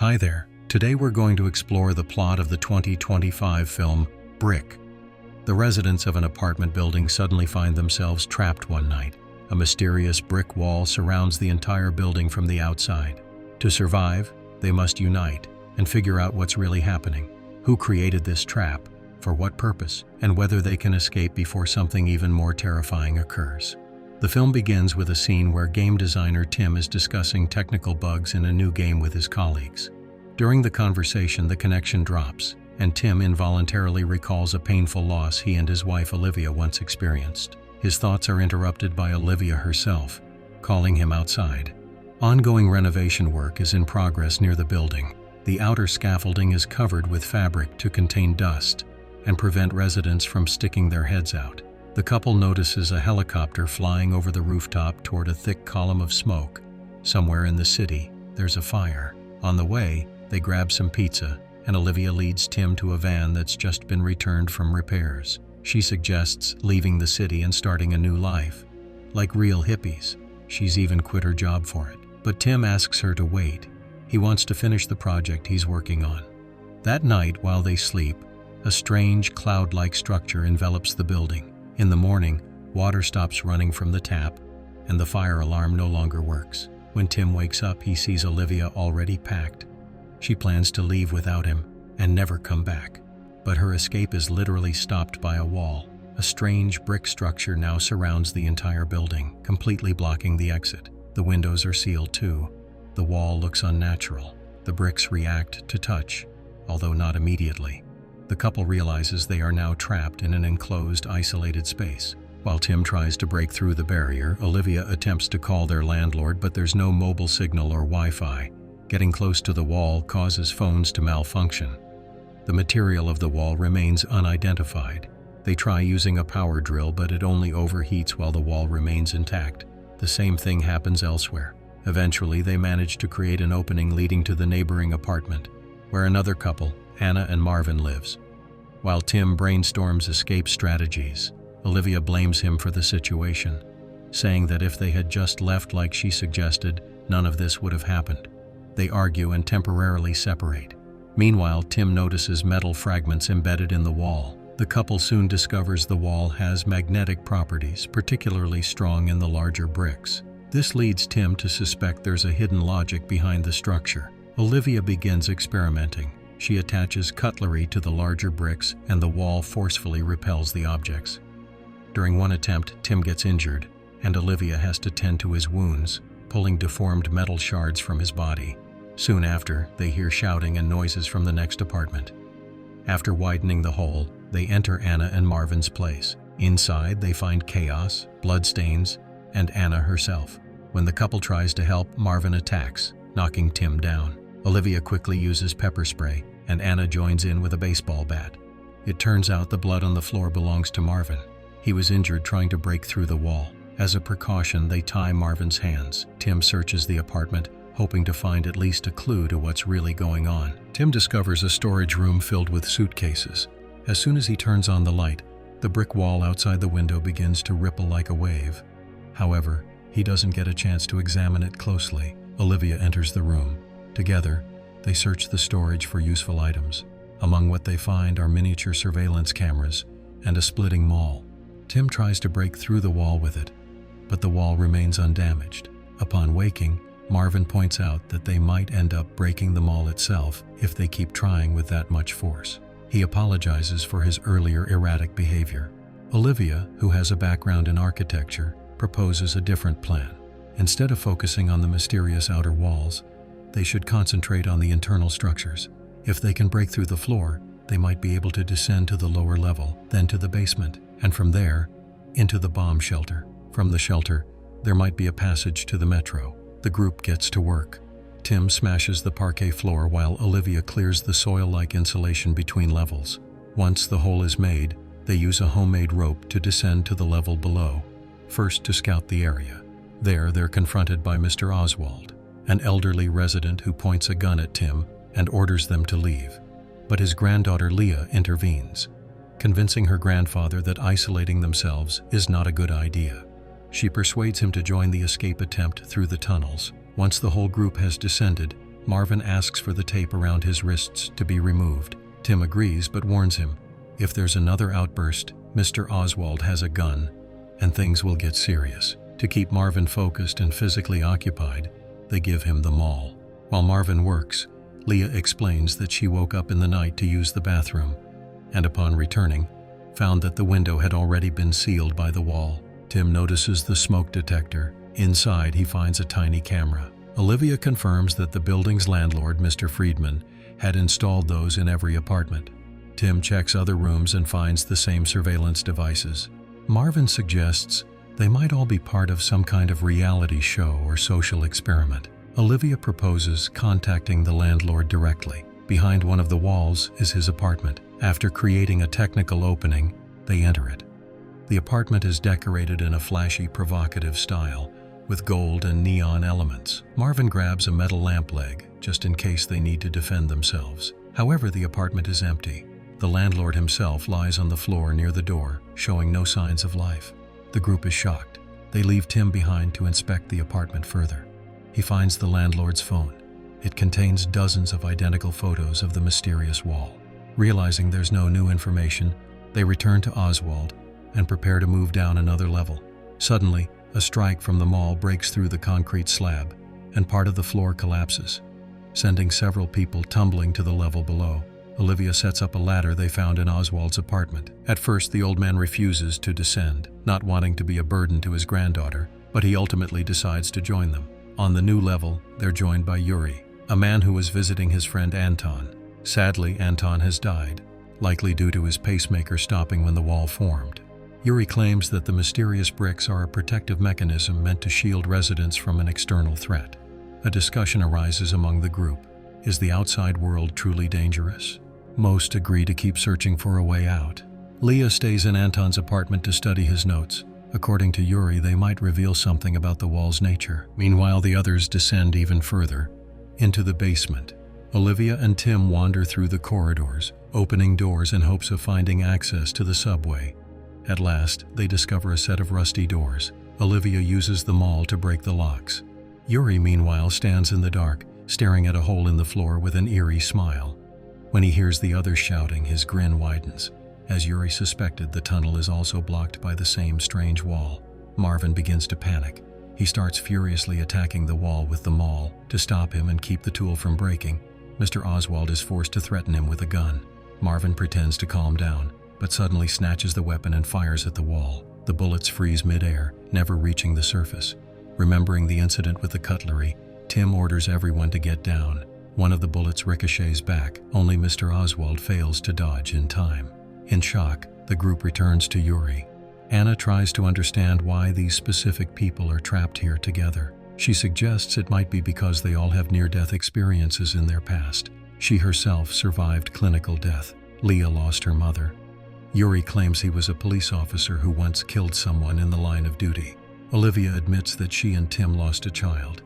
Hi there. Today we're going to explore the plot of the 2025 film Brick. The residents of an apartment building suddenly find themselves trapped one night. A mysterious brick wall surrounds the entire building from the outside. To survive, they must unite and figure out what's really happening, who created this trap, for what purpose, and whether they can escape before something even more terrifying occurs. The film begins with a scene where game designer Tim is discussing technical bugs in a new game with his colleagues. During the conversation, the connection drops, and Tim involuntarily recalls a painful loss he and his wife Olivia once experienced. His thoughts are interrupted by Olivia herself, calling him outside. Ongoing renovation work is in progress near the building. The outer scaffolding is covered with fabric to contain dust and prevent residents from sticking their heads out. The couple notices a helicopter flying over the rooftop toward a thick column of smoke. Somewhere in the city, there's a fire. On the way, they grab some pizza, and Olivia leads Tim to a van that's just been returned from repairs. She suggests leaving the city and starting a new life. Like real hippies, she's even quit her job for it. But Tim asks her to wait. He wants to finish the project he's working on. That night, while they sleep, a strange cloud-like structure envelops the building. In the morning, water stops running from the tap, and the fire alarm no longer works. When Tim wakes up, he sees Olivia already packed. She plans to leave without him and never come back. But her escape is literally stopped by a wall. A strange brick structure now surrounds the entire building, completely blocking the exit. The windows are sealed too. The wall looks unnatural. The bricks react to touch, although not immediately. The couple realizes they are now trapped in an enclosed, isolated space. While Tim tries to break through the barrier, Olivia attempts to call their landlord, but there's no mobile signal or Wi-Fi. Getting close to the wall causes phones to malfunction. The material of the wall remains unidentified. They try using a power drill, but it only overheats while the wall remains intact. The same thing happens elsewhere. Eventually, they manage to create an opening leading to the neighboring apartment, where another couple, Anna and Marvin, lives. While Tim brainstorms escape strategies, Olivia blames him for the situation, saying that if they had just left like she suggested, none of this would have happened. They argue and temporarily separate. Meanwhile, Tim notices metal fragments embedded in the wall. The couple soon discovers the wall has magnetic properties, particularly strong in the larger bricks. This leads Tim to suspect there's a hidden logic behind the structure. Olivia begins experimenting. She attaches cutlery to the larger bricks, and the wall forcefully repels the objects. During one attempt, Tim gets injured, and Olivia has to tend to his wounds, pulling deformed metal shards from his body. Soon after, they hear shouting and noises from the next apartment. After widening the hole, they enter Anna and Marvin's place. Inside, they find chaos, bloodstains, and Anna herself. When the couple tries to help, Marvin attacks, knocking Tim down. Olivia quickly uses pepper spray, and Anna joins in with a baseball bat. It turns out the blood on the floor belongs to Marvin. He was injured trying to break through the wall. As a precaution, they tie Marvin's hands. Tim searches the apartment, hoping to find at least a clue to what's really going on. Tim discovers a storage room filled with suitcases. As soon as he turns on the light, the brick wall outside the window begins to ripple like a wave. However, he doesn't get a chance to examine it closely. Olivia enters the room. Together, they search the storage for useful items. Among what they find are miniature surveillance cameras and a splitting maul. Tim tries to break through the wall with it, but the wall remains undamaged. Upon waking, Marvin points out that they might end up breaking the maul itself if they keep trying with that much force. He apologizes for his earlier erratic behavior. Olivia, who has a background in architecture, proposes a different plan. Instead of focusing on the mysterious outer walls, they should concentrate on the internal structures. If they can break through the floor, they might be able to descend to the lower level, then to the basement, and from there, into the bomb shelter. From the shelter, there might be a passage to the metro. The group gets to work. Tim smashes the parquet floor while Olivia clears the soil-like insulation between levels. Once the hole is made, they use a homemade rope to descend to the level below, first to scout the area. There, they're confronted by Mr. Oswald, an elderly resident who points a gun at Tim and orders them to leave. But his granddaughter Leah intervenes, convincing her grandfather that isolating themselves is not a good idea. She persuades him to join the escape attempt through the tunnels. Once the whole group has descended, Marvin asks for the tape around his wrists to be removed. Tim agrees but warns him, if there's another outburst, Mr. Oswald has a gun, and things will get serious. To keep Marvin focused and physically occupied, they give him the mall. While Marvin works, Leah explains that she woke up in the night to use the bathroom, and upon returning, found that the window had already been sealed by the wall. Tim notices the smoke detector. Inside, he finds a tiny camera. Olivia confirms that the building's landlord, Mr. Friedman, had installed those in every apartment. Tim checks other rooms and finds the same surveillance devices. Marvin suggests they might all be part of some kind of reality show or social experiment. Olivia proposes contacting the landlord directly. Behind one of the walls is his apartment. After creating a technical opening, they enter it. The apartment is decorated in a flashy, provocative style, with gold and neon elements. Marvin grabs a metal lamp leg, just in case they need to defend themselves. However, the apartment is empty. The landlord himself lies on the floor near the door, showing no signs of life. The group is shocked. They leave Tim behind to inspect the apartment further. He finds the landlord's phone. It contains dozens of identical photos of the mysterious wall. Realizing there's no new information, they return to Oswald and prepare to move down another level. Suddenly, a strike from the mall breaks through the concrete slab, and part of the floor collapses, sending several people tumbling to the level below. Olivia sets up a ladder they found in Oswald's apartment. At first, the old man refuses to descend, not wanting to be a burden to his granddaughter, but he ultimately decides to join them. On the new level, they're joined by Yuri, a man who was visiting his friend Anton. Sadly, Anton has died, likely due to his pacemaker stopping when the wall formed. Yuri claims that the mysterious bricks are a protective mechanism meant to shield residents from an external threat. A discussion arises among the group. Is the outside world truly dangerous? Most agree to keep searching for a way out. Leah stays in Anton's apartment to study his notes. According to Yuri, they might reveal something about the wall's nature. Meanwhile, the others descend even further, into the basement. Olivia and Tim wander through the corridors, opening doors in hopes of finding access to the subway. At last, they discover a set of rusty doors. Olivia uses the maul to break the locks. Yuri, meanwhile, stands in the dark, staring at a hole in the floor with an eerie smile. When he hears the others shouting, his grin widens. As Yuri suspected, the tunnel is also blocked by the same strange wall. Marvin begins to panic. He starts furiously attacking the wall with the maul. To stop him and keep the tool from breaking, Mr. Oswald is forced to threaten him with a gun. Marvin pretends to calm down, but suddenly snatches the weapon and fires at the wall. The bullets freeze mid-air, never reaching the surface. Remembering the incident with the cutlery, Tim orders everyone to get down. One of the bullets ricochets back. Only Mr. Oswald fails to dodge in time. In shock, the group returns to Yuri. Anna tries to understand why these specific people are trapped here together. She suggests it might be because they all have near-death experiences in their past. She herself survived clinical death. Leah lost her mother. Yuri claims he was a police officer who once killed someone in the line of duty. Olivia admits that she and Tim lost a child.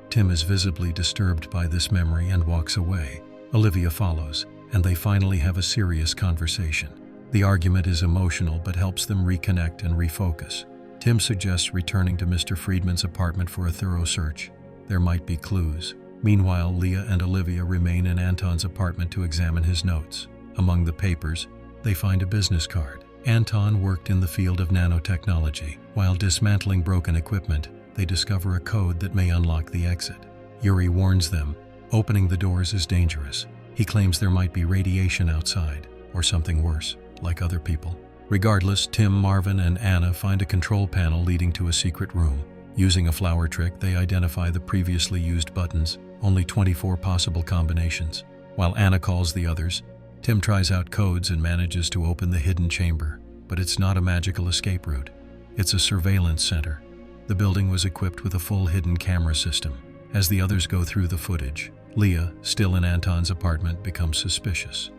Tim is visibly disturbed by this memory and walks away. Olivia follows, and they finally have a serious conversation. The argument is emotional but helps them reconnect and refocus. Tim suggests returning to Mr. Friedman's apartment for a thorough search. There might be clues. Meanwhile, Leah and Olivia remain in Anton's apartment to examine his notes. Among the papers, they find a business card. Anton worked in the field of nanotechnology. While dismantling broken equipment, they discover a code that may unlock the exit. Yuri warns them, opening the doors is dangerous. He claims there might be radiation outside, or something worse, like other people. Regardless, Tim, Marvin, and Anna find a control panel leading to a secret room. Using a flower trick, they identify the previously used buttons, only 24 possible combinations. While Anna calls the others, Tim tries out codes and manages to open the hidden chamber, but it's not a magical escape route. It's a surveillance center. The building was equipped with a full hidden camera system. As the others go through the footage, Leah, still in Anton's apartment, becomes suspicious.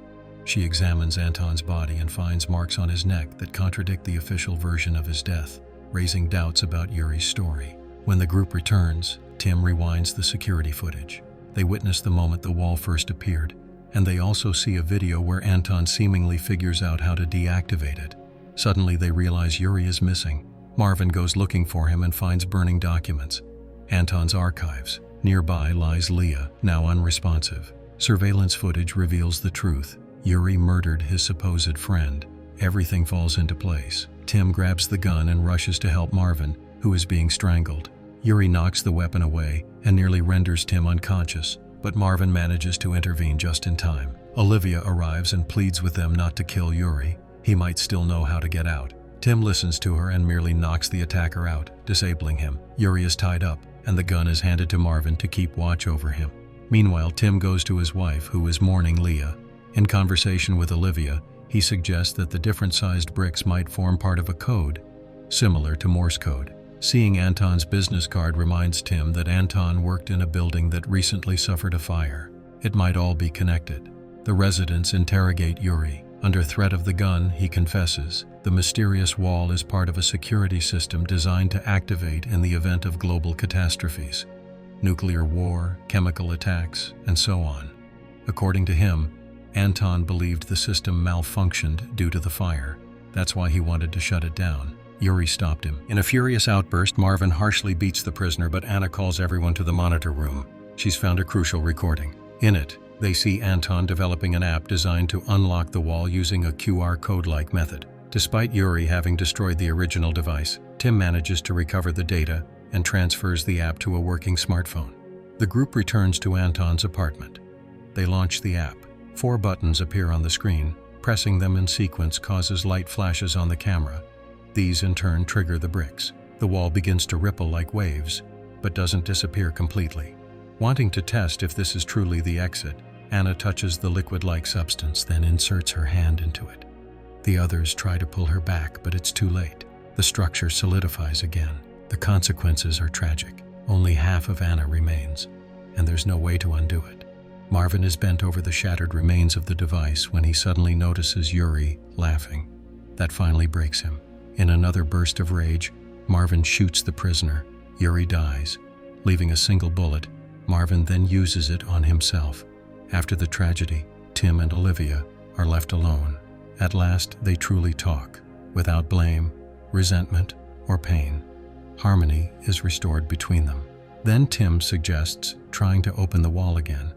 She examines Anton's body and finds marks on his neck that contradict the official version of his death, raising doubts about Yuri's story. When the group returns, Tim rewinds the security footage. They witness the moment the wall first appeared, and they also see a video where Anton seemingly figures out how to deactivate it. Suddenly, they realize Yuri is missing. Marvin goes looking for him and finds burning documents, Anton's archives, Nearby lies Leah, now unresponsive. Surveillance footage reveals the truth. Yuri murdered his supposed friend. Everything falls into place. Tim grabs the gun and rushes to help Marvin, who is being strangled. Yuri knocks the weapon away and nearly renders Tim unconscious, but Marvin manages to intervene just in time. Olivia arrives and pleads with them not to kill Yuri. He might still know how to get out. Tim listens to her and merely knocks the attacker out, disabling him. Yuri is tied up, and the gun is handed to Marvin to keep watch over him. Meanwhile, Tim goes to his wife, who is mourning Leah. In conversation with Olivia, he suggests that the different-sized bricks might form part of a code, similar to Morse code. Seeing Anton's business card reminds Tim that Anton worked in a building that recently suffered a fire. It might all be connected. The residents interrogate Yuri. Under threat of the gun, he confesses. The mysterious wall is part of a security system designed to activate in the event of global catastrophes. Nuclear war, chemical attacks, and so on. According to him, Anton believed the system malfunctioned due to the fire. That's why he wanted to shut it down. Yuri stopped him. In a furious outburst, Marvin harshly beats the prisoner, but Anna calls everyone to the monitor room. She's found a crucial recording. In it, they see Anton developing an app designed to unlock the wall using a QR code-like method. Despite Yuri having destroyed the original device, Tim manages to recover the data and transfers the app to a working smartphone. The group returns to Anton's apartment. They launch the app. 4 buttons appear on the screen. Pressing them in sequence causes light flashes on the camera. These in turn trigger the bricks. The wall begins to ripple like waves, but doesn't disappear completely. Wanting to test if this is truly the exit, Anna touches the liquid-like substance, then inserts her hand into it. The others try to pull her back, but it's too late. The structure solidifies again. The consequences are tragic. Only half of Anna remains, and there's no way to undo it. Marvin is bent over the shattered remains of the device when he suddenly notices Yuri laughing. That finally breaks him. In another burst of rage, Marvin shoots the prisoner. Yuri dies. Leaving a single bullet, Marvin then uses it on himself. After the tragedy, Tim and Olivia are left alone. At last, they truly talk, without blame, resentment, or pain. Harmony is restored between them. Then Tim suggests trying to open the wall again,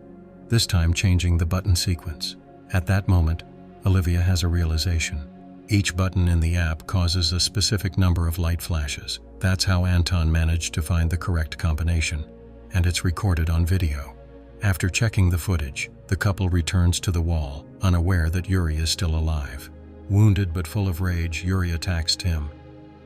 this time changing the button sequence. At that moment, Olivia has a realization. Each button in the app causes a specific number of light flashes. That's how Anton managed to find the correct combination, and it's recorded on video. After checking the footage, the couple returns to the wall, unaware that Yuri is still alive. Wounded but full of rage, Yuri attacks Tim.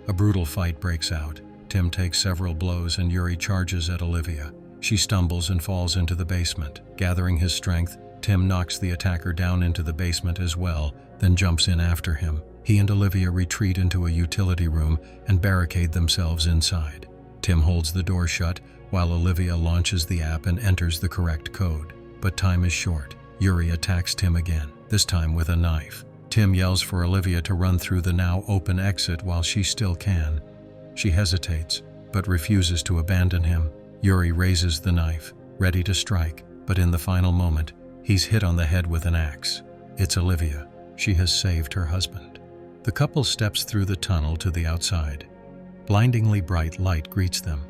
A brutal fight breaks out. Tim takes several blows and Yuri charges at Olivia. She stumbles and falls into the basement. Gathering his strength, Tim knocks the attacker down into the basement as well, then jumps in after him. He and Olivia retreat into a utility room and barricade themselves inside. Tim holds the door shut while Olivia launches the app and enters the correct code. But time is short. Yuri attacks Tim again, this time with a knife. Tim yells for Olivia to run through the now open exit while she still can. She hesitates, but refuses to abandon him. Yuri raises the knife, ready to strike, but in the final moment, he's hit on the head with an axe. It's Olivia. She has saved her husband. The couple steps through the tunnel to the outside. Blindingly bright light greets them.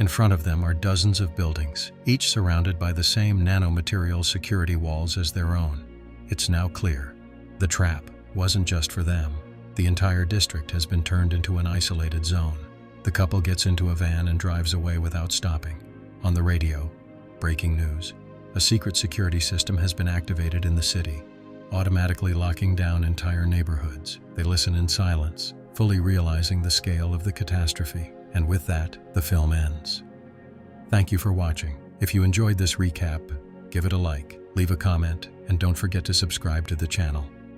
In front of them are dozens of buildings, each surrounded by the same nanomaterial security walls as their own. It's now clear. The trap wasn't just for them. The entire district has been turned into an isolated zone. The couple gets into a van and drives away without stopping. On the radio, breaking news. A secret security system has been activated in the city, automatically locking down entire neighborhoods. They listen in silence, fully realizing the scale of the catastrophe. And with that, the film ends. Thank you for watching. If you enjoyed this recap, give it a like, leave a comment, and don't forget to subscribe to the channel.